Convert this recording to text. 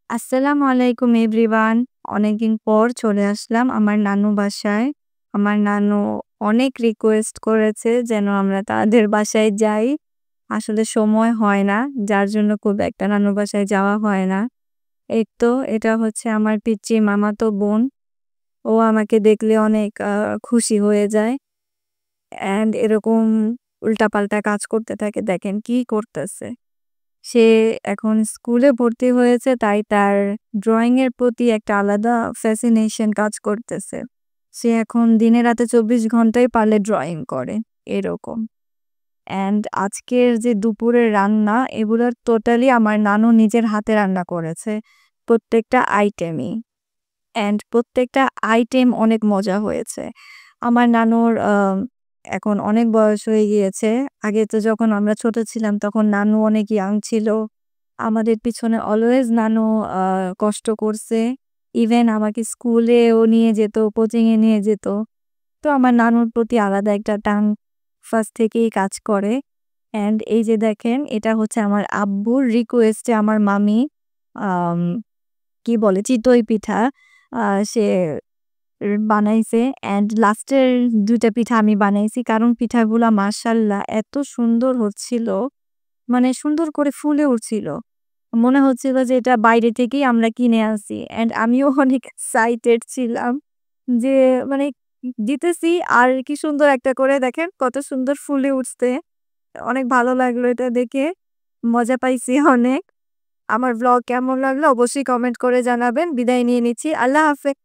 আসসালামু আলাইকুম এভরিওয়ান। অনেকদিন পর চলে আসলাম আমার নানু বাসায়। আমার নানু অনেক রিকোয়েস্ট করেছে যেন আমরা তাদের বাসায় যাই। আসলে সময় হয় না। যার জন্য খুব একটা নানু বাসায় যাওয়া হয় না। এই তো এটা হচ্ছে আমার পিচ্চি মামাতো বোন। ও আমাকে দেখলে অনেক খুশি হয়ে যায়। অ্যান্ড এরকম উল্টাপাল্টা কাজ করতে থাকে। দেখেন কি করতেছে। সে এখন স্কুলে ভর্তি হয়েছে তাই তার ড্রয়িং এর প্রতি একটা আলাদা ফ্যাসিনেশন কাজ করতেছে। সে এখন দিনে রাতে ২৪ ঘন্টাই পারলে ড্রয়িং করে এরকম। অ্যান্ড আজকের যে দুপুরের রান্না এগুলার টোটালি আমার নানু নিজের হাতে রান্না করেছে। প্রত্যেকটা আইটেমই। অ্যান্ড প্রত্যেকটা আইটেম অনেক মজা হয়েছে। আমার নানুর এখন অনেক বয়স হয়ে গিয়েছে। আগে তো যখন আমরা ছোট ছিলাম তখন নানু অনেক ইয়াং ছিল। আমাদের পিছনে অলওয়েজ নানু আ কষ্ট করছে। ইভেন আমাকে স্কুলেও নিয়ে যেত, কোচিং এ নিয়ে যেত। তো আমার নানুর প্রতি আলাদা একটা টান ফার্স্ট থেকেই কাজ করে। অ্যান্ড এই যে দেখেন এটা হচ্ছে আমার আব্বুর রিকোয়েস্টে আমার মামি আম কি বলে চিতই পিঠা আ সে বানাইছে অ্যান্ড লাস্টের ২ টা পিঠা আমি বানাইছি। কারণ পিঠাগুলা মাশাআল্লাহ এত সুন্দর হচ্ছিল, মানে সুন্দর করে ফুলে উঠছিল। মনে হচ্ছিল যে এটা বাইরে থেকেই আমরা কিনে আনছি। অ্যান্ড আমিও অনেক এক্সাইটেড ছিলাম যে মানে দিতেছি আর কি সুন্দর একটা করে দেখেন কত সুন্দর ফুলে উঠছে। অনেক ভালো লাগলো এটা দেখে। মজা পাইছি অনেক। আমার ভ্লগ কেমন লাগলো অবশ্যই কমেন্ট করে জানাবেন। বিদায় নিয়ে নিচ্ছি। আল্লাহ হাফেজ।